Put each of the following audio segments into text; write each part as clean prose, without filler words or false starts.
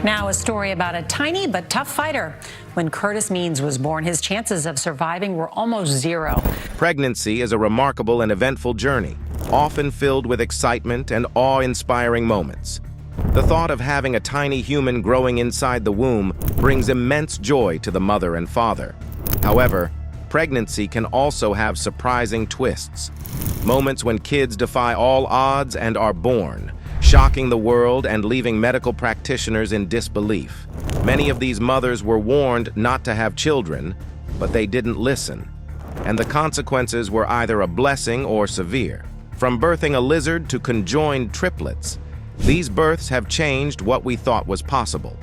Now, a story about a tiny but tough fighter. When Curtis Means was born, his chances of surviving were almost zero. Pregnancy is a remarkable and eventful journey, often filled with excitement and awe-inspiring moments. The thought of having a tiny human growing inside the womb brings immense joy to the mother and father. However, pregnancy can also have surprising twists. Moments when kids defy all odds and are born, shocking the world and leaving medical practitioners in disbelief. Many of these mothers were warned not to have children, but they didn't listen. And the consequences were either a blessing or severe. From birthing a lizard to conjoined triplets, these births have changed what we thought was possible.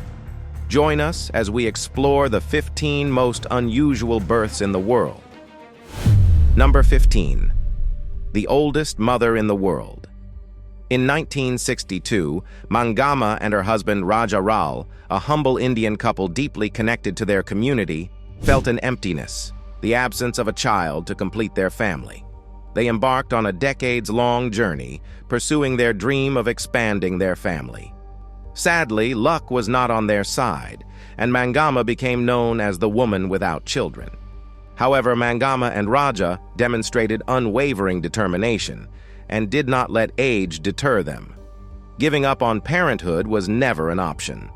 Join us as we explore the 15 most unusual births in the world. Number 15. The oldest mother in the world. In 1962, Mangama and her husband Raja Ral, a humble Indian couple deeply connected to their community, felt an emptiness, the absence of a child to complete their family. They embarked on a decades-long journey, pursuing their dream of expanding their family. Sadly, luck was not on their side, and Mangama became known as the woman without children. However, Mangama and Raja demonstrated unwavering determination and did not let age deter them. Giving up on parenthood was never an option.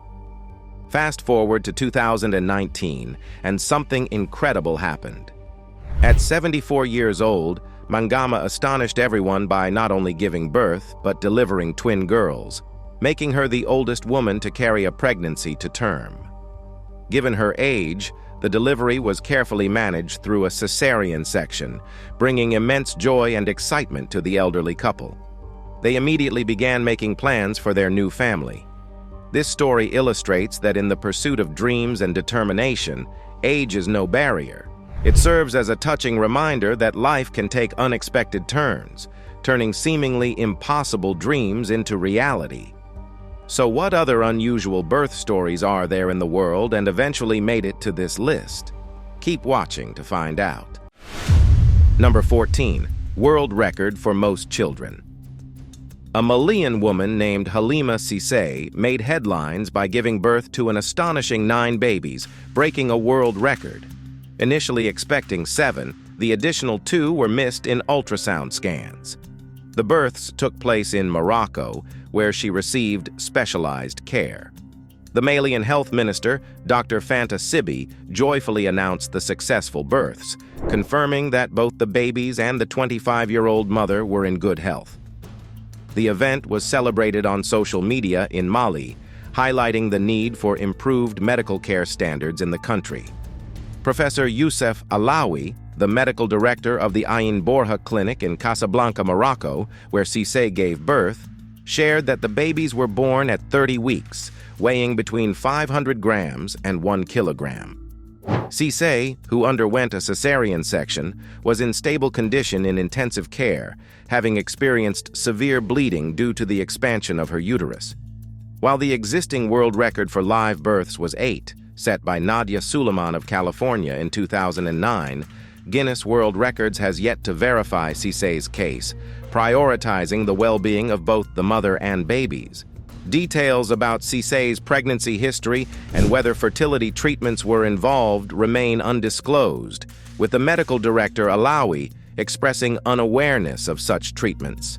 Fast forward to 2019, and something incredible happened. At 74 years old, Mangama astonished everyone by not only giving birth, but delivering twin girls, making her the oldest woman to carry a pregnancy to term. Given her age, the delivery was carefully managed through a cesarean section, bringing immense joy and excitement to the elderly couple. They immediately began making plans for their new family. This story illustrates that in the pursuit of dreams and determination, age is no barrier. It serves as a touching reminder that life can take unexpected turns, turning seemingly impossible dreams into reality. So what other unusual birth stories are there in the world and eventually made it to this list? Keep watching to find out. Number 14. World record for most children. A Malian woman named Halima Cissé made headlines by giving birth to an astonishing 9 babies, breaking a world record. Initially expecting 7, the additional 2 were missed in ultrasound scans. The births took place in Morocco, where she received specialized care. The Malian health minister, Dr. Fanta Sibi, joyfully announced the successful births, confirming that both the babies and the 25-year-old mother were in good health. The event was celebrated on social media in Mali, highlighting the need for improved medical care standards in the country. Professor Youssef Alaoui, the medical director of the Ain Borja Clinic in Casablanca, Morocco, where Cissé gave birth, shared that the babies were born at 30 weeks, weighing between 500 grams and 1 kilogram. Cissé, who underwent a cesarean section, was in stable condition in intensive care, having experienced severe bleeding due to the expansion of her uterus. While the existing world record for live births was 8, set by Nadia Suleiman of California in 2009, Guinness World Records has yet to verify Cissé's case, prioritizing the well-being of both the mother and babies. Details about Cissé's pregnancy history and whether fertility treatments were involved remain undisclosed, with the medical director Alaoui expressing unawareness of such treatments.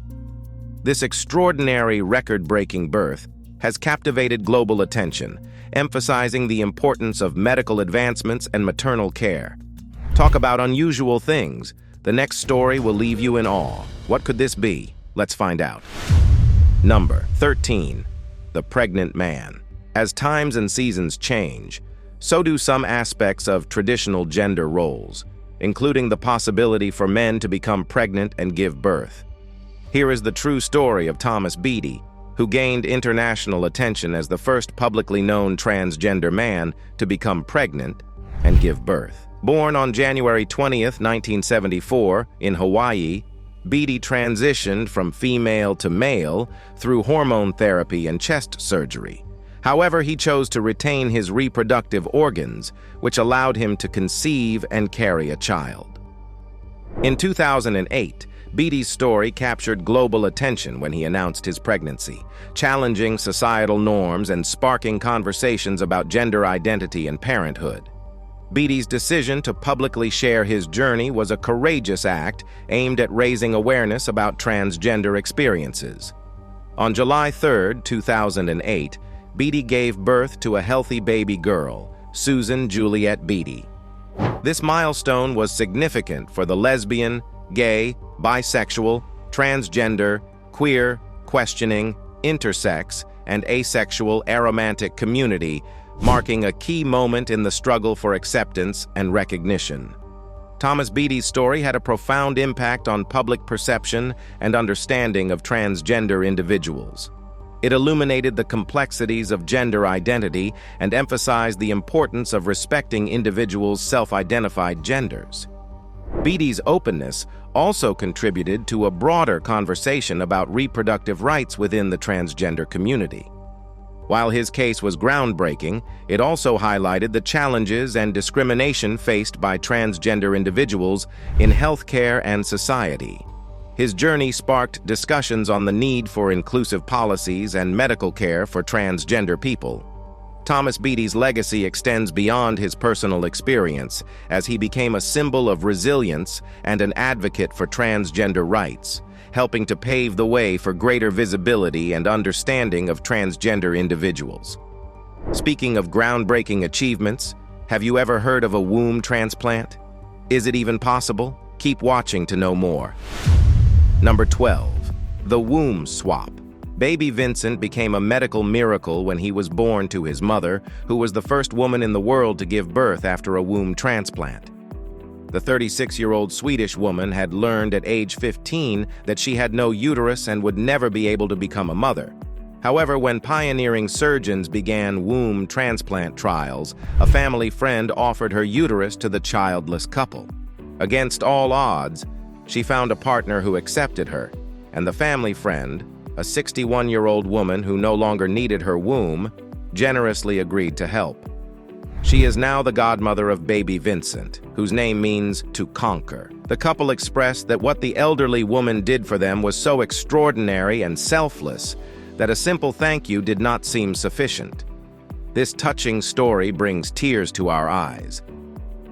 This extraordinary record-breaking birth has captivated global attention, emphasizing the importance of medical advancements and maternal care. Talk about unusual things. The next story will leave you in awe. What could this be? Let's find out. Number 13. The pregnant man. As times and seasons change, so do some aspects of traditional gender roles, including the possibility for men to become pregnant and give birth. Here is the true story of Thomas Beattie, who gained international attention as the first publicly known transgender man to become pregnant and give birth. Born on January 20th, 1974, in Hawaii, Beattie transitioned from female to male through hormone therapy and chest surgery. However, he chose to retain his reproductive organs, which allowed him to conceive and carry a child. In 2008, Beatty's story captured global attention when he announced his pregnancy, challenging societal norms and sparking conversations about gender identity and parenthood. Beatty's decision to publicly share his journey was a courageous act aimed at raising awareness about transgender experiences. On July 3, 2008, Beatty gave birth to a healthy baby girl, Susan Juliet Beatty. This milestone was significant for the lesbian, gay, bisexual, transgender, queer, questioning, intersex, and asexual aromantic community, marking a key moment in the struggle for acceptance and recognition. Thomas Beatty's story had a profound impact on public perception and understanding of transgender individuals. It illuminated the complexities of gender identity and emphasized the importance of respecting individuals' self-identified genders. Beatty's openness also contributed to a broader conversation about reproductive rights within the transgender community. While his case was groundbreaking, it also highlighted the challenges and discrimination faced by transgender individuals in healthcare and society. His journey sparked discussions on the need for inclusive policies and medical care for transgender people. Thomas Beatty's legacy extends beyond his personal experience, as he became a symbol of resilience and an advocate for transgender rights, helping to pave the way for greater visibility and understanding of transgender individuals. Speaking of groundbreaking achievements, have you ever heard of a womb transplant? Is it even possible? Keep watching to know more. Number 12. The womb swap. Baby Vincent became a medical miracle when he was born to his mother, who was the first woman in the world to give birth after a womb transplant. The 36-year-old Swedish woman had learned at age 15 that she had no uterus and would never be able to become a mother. However, when pioneering surgeons began womb transplant trials, a family friend offered her uterus to the childless couple. Against all odds, she found a partner who accepted her, and the family friend, a 61-year-old woman who no longer needed her womb, generously agreed to help. She is now the godmother of baby Vincent, whose name means to conquer. The couple expressed that what the elderly woman did for them was so extraordinary and selfless that a simple thank you did not seem sufficient. This touching story brings tears to our eyes.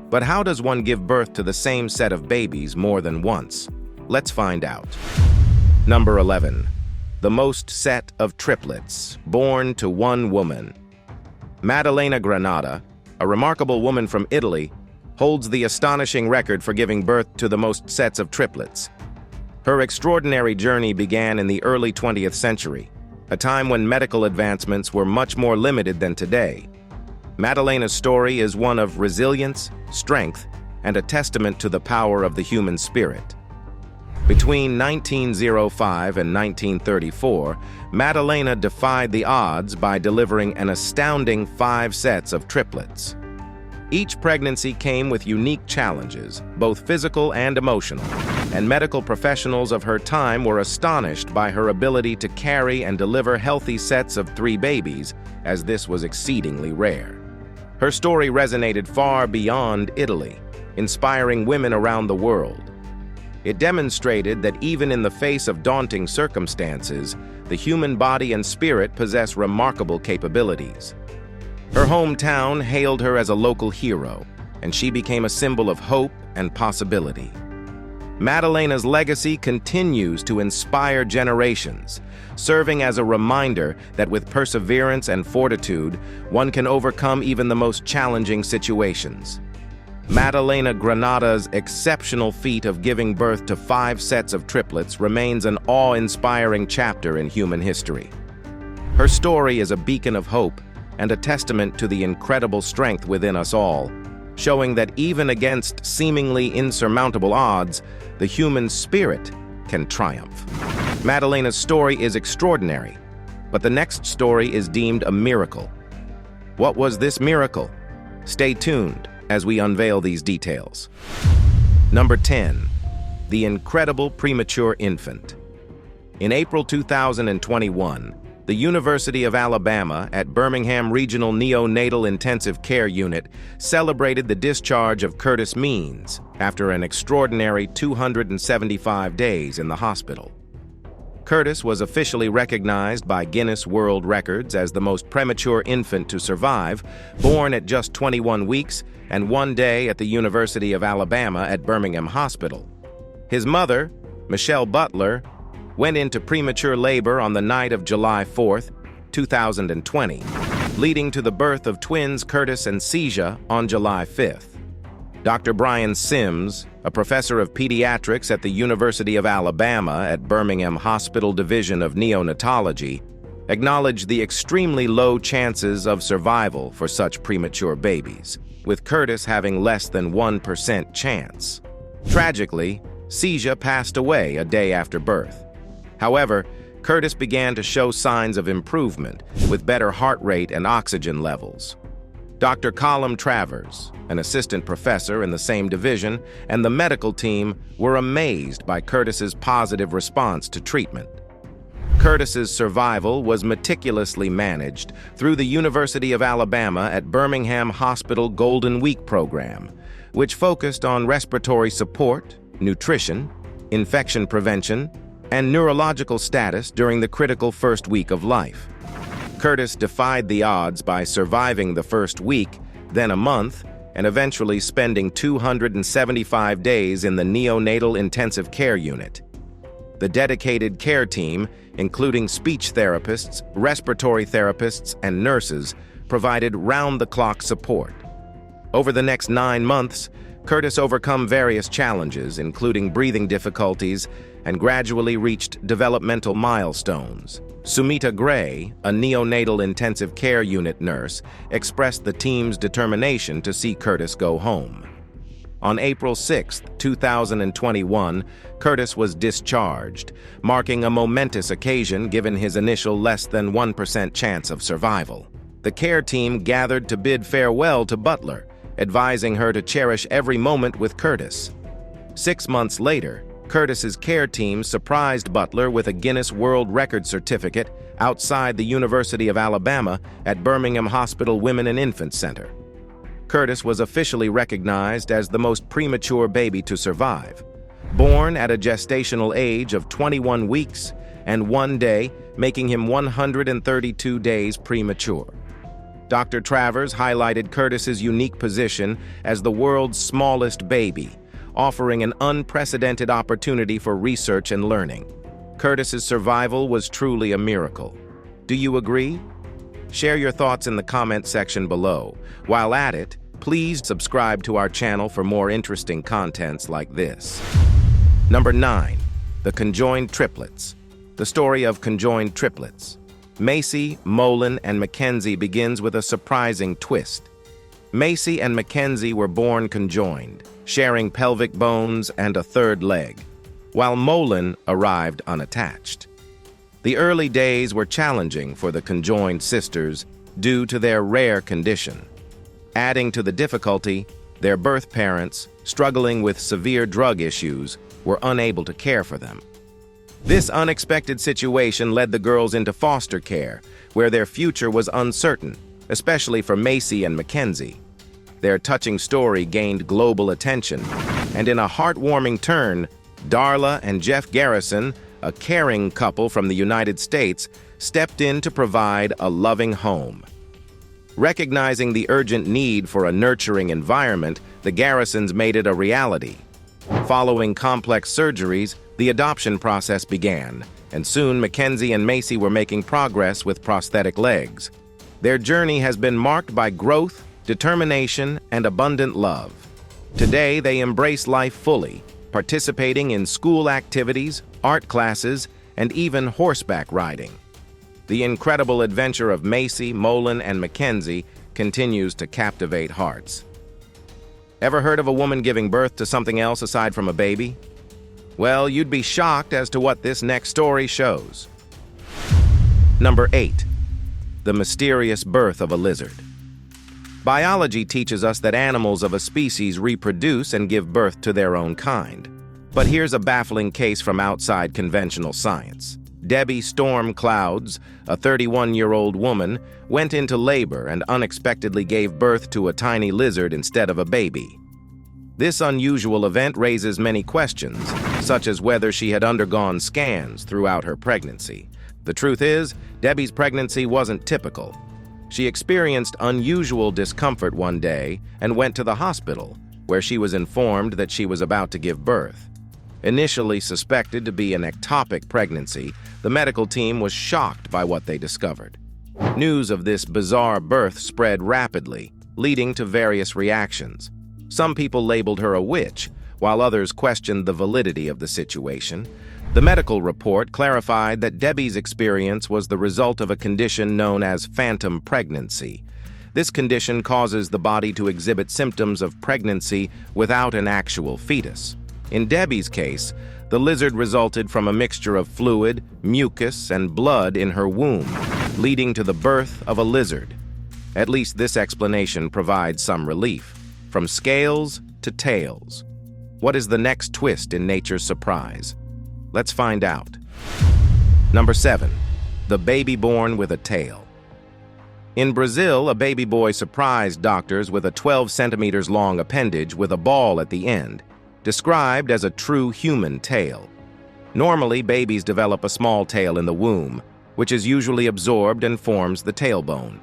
But how does one give birth to the same set of babies more than once? Let's find out. Number 11. The most set of triplets, born to one woman. Maddalena Granata, a remarkable woman from Italy, holds the astonishing record for giving birth to the most sets of triplets. Her extraordinary journey began in the early 20th century, a time when medical advancements were much more limited than today. Maddalena's story is one of resilience, strength, and a testament to the power of the human spirit. Between 1905 and 1934, Maddalena defied the odds by delivering an astounding 5 sets of triplets. Each pregnancy came with unique challenges, both physical and emotional, and medical professionals of her time were astonished by her ability to carry and deliver healthy sets of 3 babies, as this was exceedingly rare. Her story resonated far beyond Italy, inspiring women around the world. It demonstrated that even in the face of daunting circumstances, the human body and spirit possess remarkable capabilities. Her hometown hailed her as a local hero, and she became a symbol of hope and possibility. Maddalena's legacy continues to inspire generations, serving as a reminder that with perseverance and fortitude, one can overcome even the most challenging situations. Maddalena Granata's exceptional feat of giving birth to 5 sets of triplets remains an awe-inspiring chapter in human history. Her story is a beacon of hope and a testament to the incredible strength within us all, showing that even against seemingly insurmountable odds, the human spirit can triumph. Maddalena's story is extraordinary, but the next story is deemed a miracle. What was this miracle? Stay tuned as we unveil these details. Number 10. The incredible premature infant. In April 2021, the University of Alabama at Birmingham Regional Neonatal Intensive Care Unit celebrated the discharge of Curtis Means after an extraordinary 275 days in the hospital. Curtis was officially recognized by Guinness World Records as the most premature infant to survive, born at just 21 weeks and 1 day at the University of Alabama at Birmingham Hospital. His mother, Michelle Butler, went into premature labor on the night of July 4, 2020, leading to the birth of twins Curtis and Cija on July 5th. Dr. Brian Sims, a professor of pediatrics at the University of Alabama at Birmingham Hospital Division of Neonatology, acknowledged the extremely low chances of survival for such premature babies, with Curtis having less than 1% chance. Tragically, Cija passed away a day after birth. However, Curtis began to show signs of improvement, with better heart rate and oxygen levels. Dr. Colum Travers, an assistant professor in the same division, and the medical team were amazed by Curtis's positive response to treatment. Curtis's survival was meticulously managed through the University of Alabama at Birmingham Hospital Golden Week program, which focused on respiratory support, nutrition, infection prevention, and neurological status during the critical first week of life. Curtis defied the odds by surviving the first week, then a month, and eventually spending 275 days in the neonatal intensive care unit. The dedicated care team, including speech therapists, respiratory therapists, and nurses, provided round-the-clock support. Over the next 9 months, Curtis overcome various challenges, including breathing difficulties, and gradually reached developmental milestones. Sumita Gray, a neonatal intensive care unit nurse, expressed the team's determination to see Curtis go home. On April 6, 2021, Curtis was discharged, marking a momentous occasion given his initial less than 1% chance of survival. The care team gathered to bid farewell to Butler, advising her to cherish every moment with Curtis. 6 months later, Curtis's care team surprised Butler with a Guinness World Record certificate outside the University of Alabama at Birmingham Hospital Women and Infant Center. Curtis was officially recognized as the most premature baby to survive, born at a gestational age of 21 weeks and 1 day, making him 132 days premature. Dr. Travers highlighted Curtis's unique position as the world's smallest baby, offering an unprecedented opportunity for research and learning. Curtis's survival was truly a miracle. Do you agree? Share your thoughts in the comment section below. While at it, please subscribe to our channel for more interesting contents like this. Number 9. The Conjoined Triplets. The story of conjoined triplets. Macy, Molen, and Mackenzie begins with a surprising twist. Macy and Mackenzie were born conjoined, sharing pelvic bones and a third leg, while Molen arrived unattached. The early days were challenging for the conjoined sisters due to their rare condition. Adding to the difficulty, their birth parents, struggling with severe drug issues, were unable to care for them. This unexpected situation led the girls into foster care, where their future was uncertain, especially for Macy and Mackenzie. Their touching story gained global attention, and in a heartwarming turn, Darla and Jeff Garrison, a caring couple from the United States, stepped in to provide a loving home. Recognizing the urgent need for a nurturing environment, the Garrisons made it a reality. Following complex surgeries, the adoption process began, and soon Mackenzie and Macy were making progress with prosthetic legs. Their journey has been marked by growth, determination, and abundant love. Today, they embrace life fully, participating in school activities, art classes, and even horseback riding. The incredible adventure of Macy, Molen, and Mackenzie continues to captivate hearts. Ever heard of a woman giving birth to something else aside from a baby? Well, you'd be shocked as to what this next story shows. Number 8. The mysterious birth of a lizard. Biology teaches us that animals of a species reproduce and give birth to their own kind. But here's a baffling case from outside conventional science. Debbie Storm Clouds, a 31-year-old woman, went into labor and unexpectedly gave birth to a tiny lizard instead of a baby. This unusual event raises many questions, such as whether she had undergone scans throughout her pregnancy. The truth is, Debbie's pregnancy wasn't typical. She experienced unusual discomfort one day and went to the hospital, where she was informed that she was about to give birth. Initially suspected to be an ectopic pregnancy, the medical team was shocked by what they discovered. News of this bizarre birth spread rapidly, leading to various reactions. Some people labeled her a witch, while others questioned the validity of the situation. The medical report clarified that Debbie's experience was the result of a condition known as phantom pregnancy. This condition causes the body to exhibit symptoms of pregnancy without an actual fetus. In Debbie's case, the lizard resulted from a mixture of fluid, mucus, and blood in her womb, leading to the birth of a lizard. At least this explanation provides some relief. From scales to tails. What is the next twist in nature's surprise? Let's find out. Number 7. The baby born with a tail. In Brazil, a baby boy surprised doctors with a 12 centimeters long appendage with a ball at the end, described as a true human tail. Normally, babies develop a small tail in the womb, which is usually absorbed and forms the tailbone.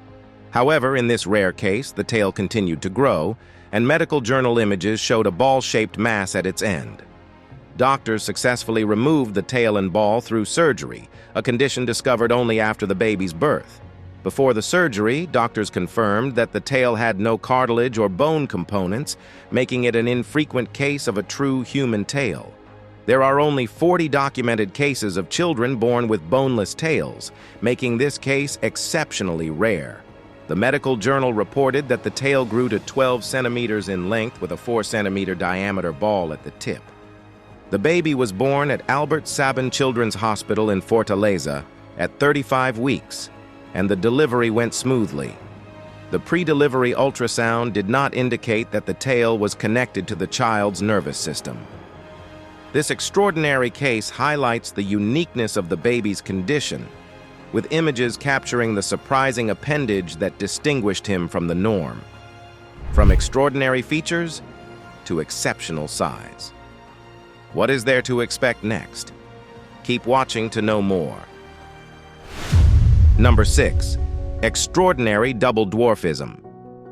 However, in this rare case, the tail continued to grow, and medical journal images showed a ball-shaped mass at its end. Doctors successfully removed the tail and ball through surgery, a condition discovered only after the baby's birth. Before the surgery, doctors confirmed that the tail had no cartilage or bone components, making it an infrequent case of a true human tail. There are only 40 documented cases of children born with boneless tails, making this case exceptionally rare. The medical journal reported that the tail grew to 12 centimeters in length with a 4-centimeter diameter ball at the tip. The baby was born at Albert Sabin Children's Hospital in Fortaleza at 35 weeks, and the delivery went smoothly. The pre-delivery ultrasound did not indicate that the tail was connected to the child's nervous system. This extraordinary case highlights the uniqueness of the baby's condition, with images capturing the surprising appendage that distinguished him from the norm. From extraordinary features to exceptional size. What is there to expect next? Keep watching to know more. Number 6. Extraordinary double dwarfism.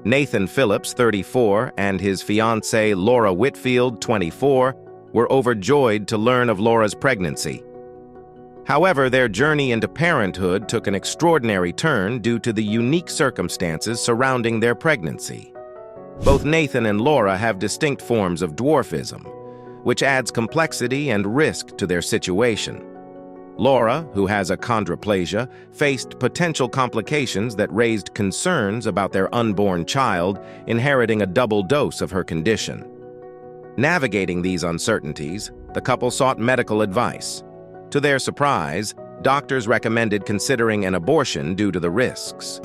Nathan Phillips, 34, and his fiancée Laura Whitfield, 24, were overjoyed to learn of Laura's pregnancy. However, their journey into parenthood took an extraordinary turn due to the unique circumstances surrounding their pregnancy. Both Nathan and Laura have distinct forms of dwarfism, which adds complexity and risk to their situation. Laura, who has achondroplasia, faced potential complications that raised concerns about their unborn child inheriting a double dose of her condition. Navigating these uncertainties, the couple sought medical advice. To their surprise, doctors recommended considering an abortion due to the risks.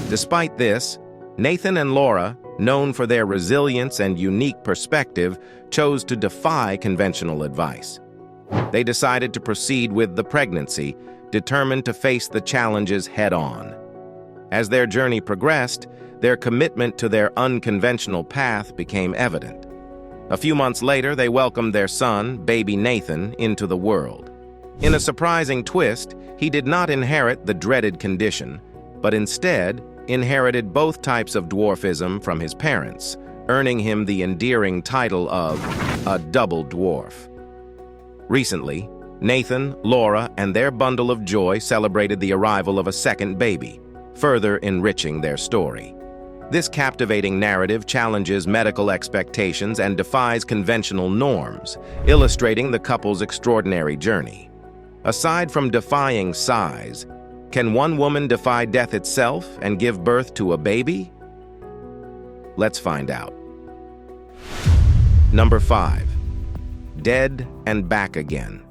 Despite this, Nathan and Laura, known for their resilience and unique perspective, chose to defy conventional advice. They decided to proceed with the pregnancy, determined to face the challenges head-on. As their journey progressed, their commitment to their unconventional path became evident. A few months later, they welcomed their son, baby Nathan, into the world. In a surprising twist, he did not inherit the dreaded condition, but instead inherited both types of dwarfism from his parents, earning him the endearing title of a double dwarf. Recently, Nathan, Laura, and their bundle of joy celebrated the arrival of a second baby, further enriching their story. This captivating narrative challenges medical expectations and defies conventional norms, illustrating the couple's extraordinary journey. Aside from defying size, can one woman defy death itself and give birth to a baby? Let's find out. Number 5. Dead and back again.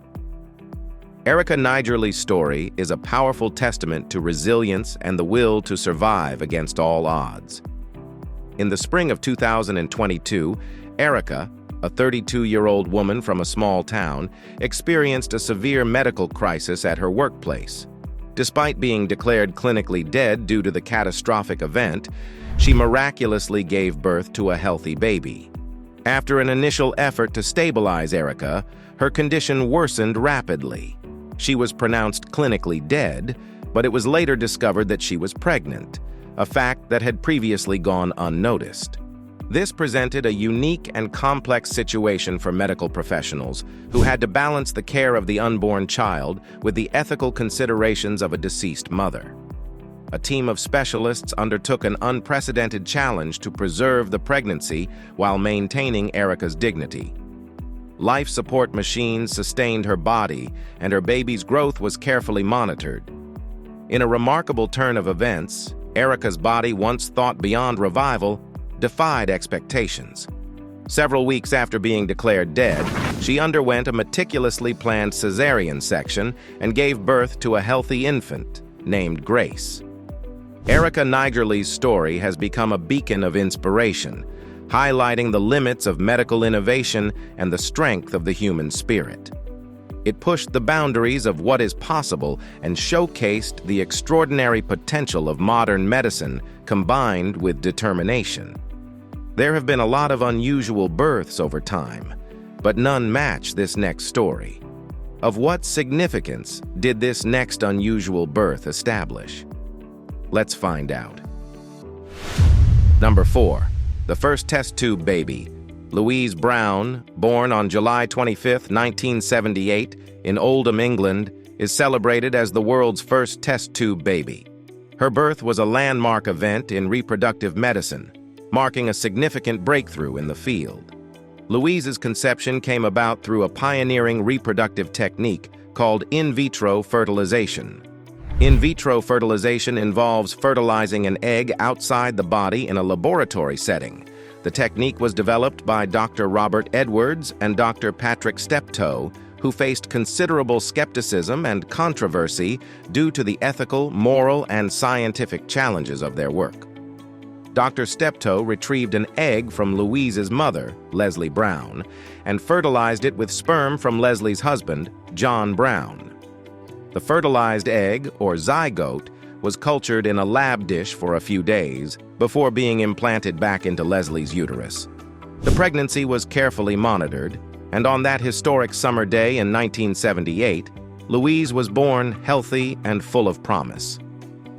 Erica Nigerly's story is a powerful testament to resilience and the will to survive against all odds. In the spring of 2022, Erica, a 32-year-old woman from a small town, experienced a severe medical crisis at her workplace. Despite being declared clinically dead due to the catastrophic event, she miraculously gave birth to a healthy baby. After an initial effort to stabilize Erica, her condition worsened rapidly. She was pronounced clinically dead, but it was later discovered that she was pregnant, a fact that had previously gone unnoticed. This presented a unique and complex situation for medical professionals who had to balance the care of the unborn child with the ethical considerations of a deceased mother. A team of specialists undertook an unprecedented challenge to preserve the pregnancy while maintaining Erica's dignity. Life support machines sustained her body, and her baby's growth was carefully monitored. In a remarkable turn of events, Erica's body, once thought beyond revival, defied expectations. Several weeks after being declared dead, she underwent a meticulously planned cesarean section and gave birth to a healthy infant named Grace. Erica Nigerly's story has become a beacon of inspiration, highlighting the limits of medical innovation and the strength of the human spirit. It pushed the boundaries of what is possible and showcased the extraordinary potential of modern medicine combined with determination. There have been a lot of unusual births over time, but none match this next story. Of what significance did this next unusual birth establish? Let's find out. Number 4. The first test tube baby. Louise Brown, born on July 25, 1978, in Oldham, England, is celebrated as the world's first test tube baby. Her birth was a landmark event in reproductive medicine, marking a significant breakthrough in the field. Louise's conception came about through a pioneering reproductive technique called in vitro fertilization. In vitro fertilization involves fertilizing an egg outside the body in a laboratory setting. The technique was developed by Dr. Robert Edwards and Dr. Patrick Steptoe, who faced considerable skepticism and controversy due to the ethical, moral, and scientific challenges of their work. Dr. Steptoe retrieved an egg from Louise's mother, Leslie Brown, and fertilized it with sperm from Leslie's husband, John Brown. The fertilized egg, or zygote, was cultured in a lab dish for a few days before being implanted back into Leslie's uterus. The pregnancy was carefully monitored, and on that historic summer day in 1978, Louise was born healthy and full of promise.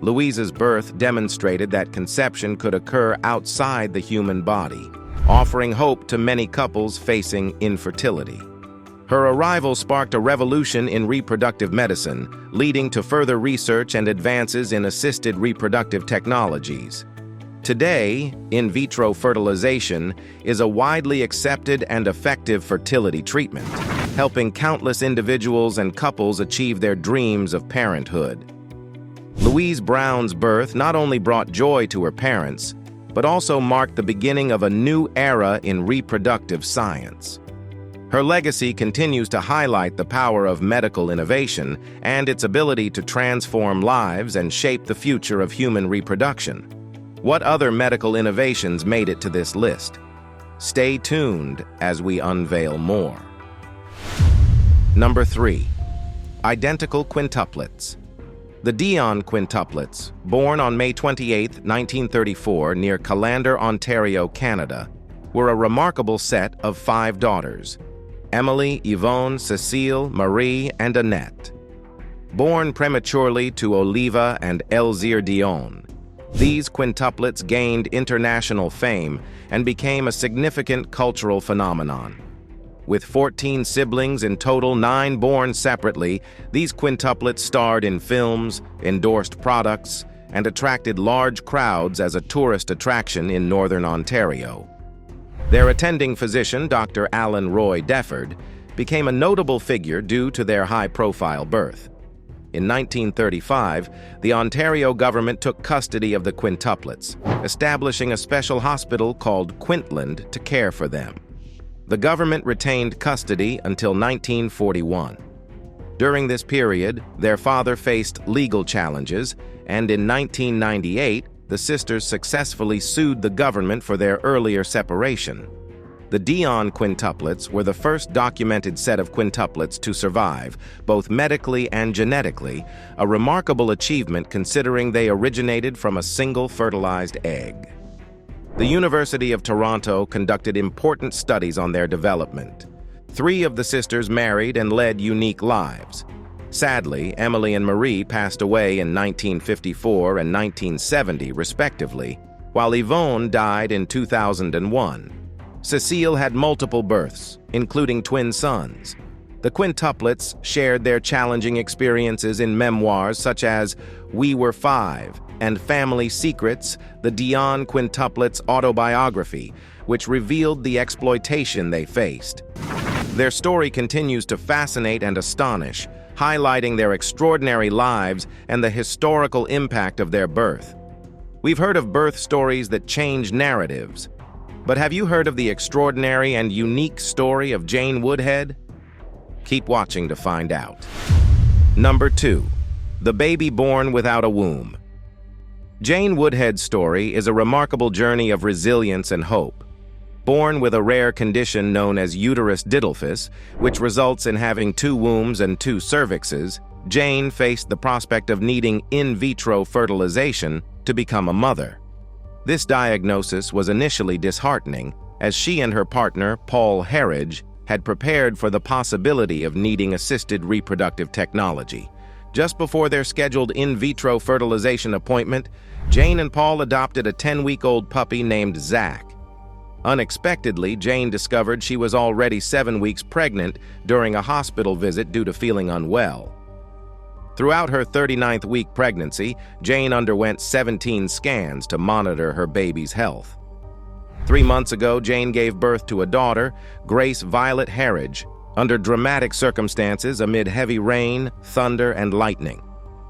Louise's birth demonstrated that conception could occur outside the human body, offering hope to many couples facing infertility. Her arrival sparked a revolution in reproductive medicine, leading to further research and advances in assisted reproductive technologies. Today, in vitro fertilization is a widely accepted and effective fertility treatment, helping countless individuals and couples achieve their dreams of parenthood. Louise Brown's birth not only brought joy to her parents, but also marked the beginning of a new era in reproductive science. Her legacy continues to highlight the power of medical innovation and its ability to transform lives and shape the future of human reproduction. What other medical innovations made it to this list? Stay tuned as we unveil more. Number 3. Identical quintuplets. The Dion quintuplets, born on May 28, 1934, near Callander, Ontario, Canada, were a remarkable set of 5 daughters: Emily, Yvonne, Cecile, Marie, and Annette. Born prematurely to Oliva and Elzire Dion, these quintuplets gained international fame and became a significant cultural phenomenon. With 14 siblings in total, 9 born separately, these quintuplets starred in films, endorsed products, and attracted large crowds as a tourist attraction in northern Ontario. Their attending physician, Dr. Alan Roy Defford, became a notable figure due to their high-profile birth. In 1935, the Ontario government took custody of the quintuplets, establishing a special hospital called Quintland to care for them. The government retained custody until 1941. During this period, their father faced legal challenges, and in 1998, the sisters successfully sued the government for their earlier separation. The Dion quintuplets were the first documented set of quintuplets to survive, both medically and genetically, a remarkable achievement considering they originated from a single fertilized egg. The University of Toronto conducted important studies on their development. 3 of the sisters married and led unique lives. Sadly, Emily and Marie passed away in 1954 and 1970, respectively, while Yvonne died in 2001. Cecile had multiple births, including twin sons. The quintuplets shared their challenging experiences in memoirs such as We Were Five and Family Secrets, the Dion quintuplets' autobiography, which revealed the exploitation they faced. Their story continues to fascinate and astonish, highlighting their extraordinary lives and the historical impact of their birth. We've heard of birth stories that change narratives, but have you heard of the extraordinary and unique story of Jane Woodhead? Keep watching to find out. Number 2. The baby born without a womb. Jane Woodhead's story is a remarkable journey of resilience and hope. Born with a rare condition known as uterus dysbelief, which results in having 2 wombs and 2 cervixes, Jane faced the prospect of needing in vitro fertilization to become a mother. This diagnosis was initially disheartening, as she and her partner, Paul Harridge, had prepared for the possibility of needing assisted reproductive technology. Just before their scheduled in vitro fertilization appointment, Jane and Paul adopted a 10-week-old puppy named Zach. Unexpectedly, Jane discovered she was already 7 weeks pregnant during a hospital visit due to feeling unwell. Throughout her 39th week pregnancy, Jane underwent 17 scans to monitor her baby's health. 3 months ago, Jane gave birth to a daughter, Grace Violet Harridge, under dramatic circumstances amid heavy rain, thunder, and lightning.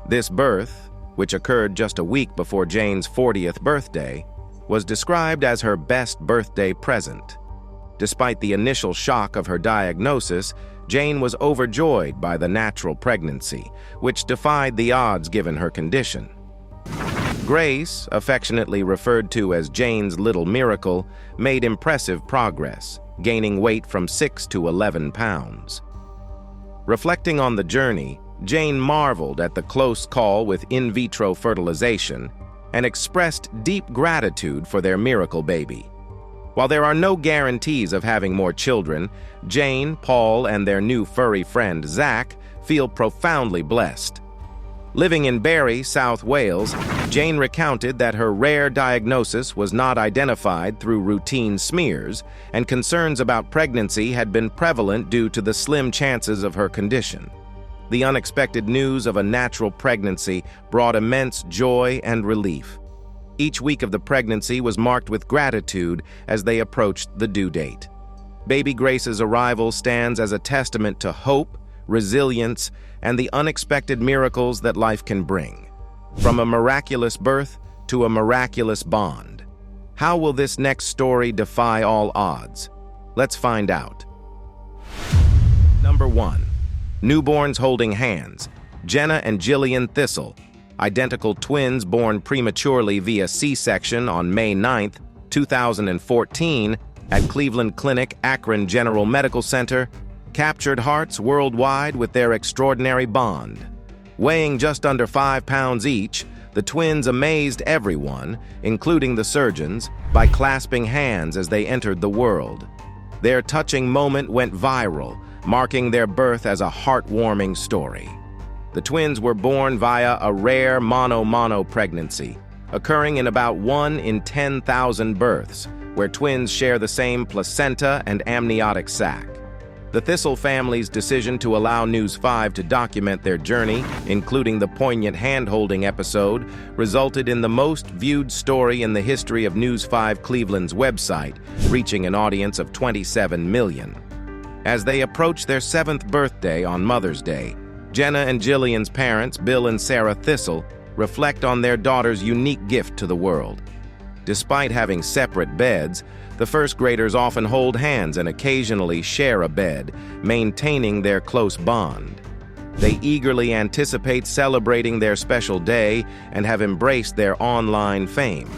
This birth, which occurred just a week before Jane's 40th birthday, was described as her best birthday present. Despite the initial shock of her diagnosis, Jane was overjoyed by the natural pregnancy, which defied the odds given her condition. Grace, affectionately referred to as Jane's little miracle, made impressive progress, gaining weight from 6 to 11 pounds. Reflecting on the journey, Jane marveled at the close call with in vitro fertilization and expressed deep gratitude for their miracle baby. While there are no guarantees of having more children, Jane, Paul, and their new furry friend Zach feel profoundly blessed. Living in Barrie, South Wales, Jane recounted that her rare diagnosis was not identified through routine smears, and concerns about pregnancy had been prevalent due to the slim chances of her condition. The unexpected news of a natural pregnancy brought immense joy and relief. Each week of the pregnancy was marked with gratitude as they approached the due date. Baby Grace's arrival stands as a testament to hope, resilience, and the unexpected miracles that life can bring. From a miraculous birth to a miraculous bond. How will this next story defy all odds? Let's find out. Number 1. Newborns holding hands. Jenna and Jillian Thistle, identical twins born prematurely via C-section on May 9, 2014, at Cleveland Clinic, Akron General Medical Center, captured hearts worldwide with their extraordinary bond. Weighing just under 5 pounds each, the twins amazed everyone, including the surgeons, by clasping hands as they entered the world. Their touching moment went viral, marking their birth as a heartwarming story. The twins were born via a rare mono-mono pregnancy, occurring in about 1 in 10,000 births, where twins share the same placenta and amniotic sac. The Thistle family's decision to allow News 5 to document their journey, including the poignant hand-holding episode, resulted in the most viewed story in the history of News 5 Cleveland's website, reaching an audience of 27 million. As they approach their 7th birthday on Mother's Day, Jenna and Jillian's parents, Bill and Sarah Thistle, reflect on their daughter's unique gift to the world. Despite having separate beds, the first graders often hold hands and occasionally share a bed, maintaining their close bond. They eagerly anticipate celebrating their special day and have embraced their online fame.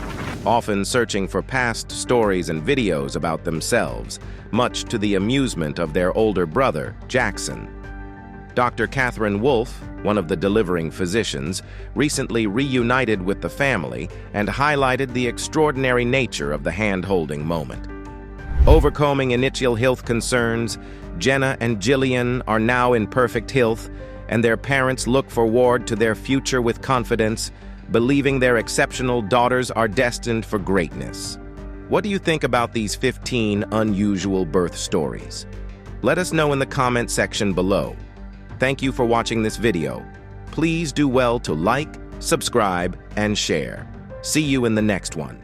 often searching for past stories and videos about themselves, much to the amusement of their older brother, Jackson. Dr. Catherine Wolfe, one of the delivering physicians, recently reunited with the family and highlighted the extraordinary nature of the hand-holding moment. Overcoming initial health concerns, Jenna and Jillian are now in perfect health, and their parents look forward to their future with confidence, believing their exceptional daughters are destined for greatness. What do you think about these 15 unusual birth stories? Let us know in the comment section below. Thank you for watching this video. Please do well to like, subscribe, and share. See you in the next one.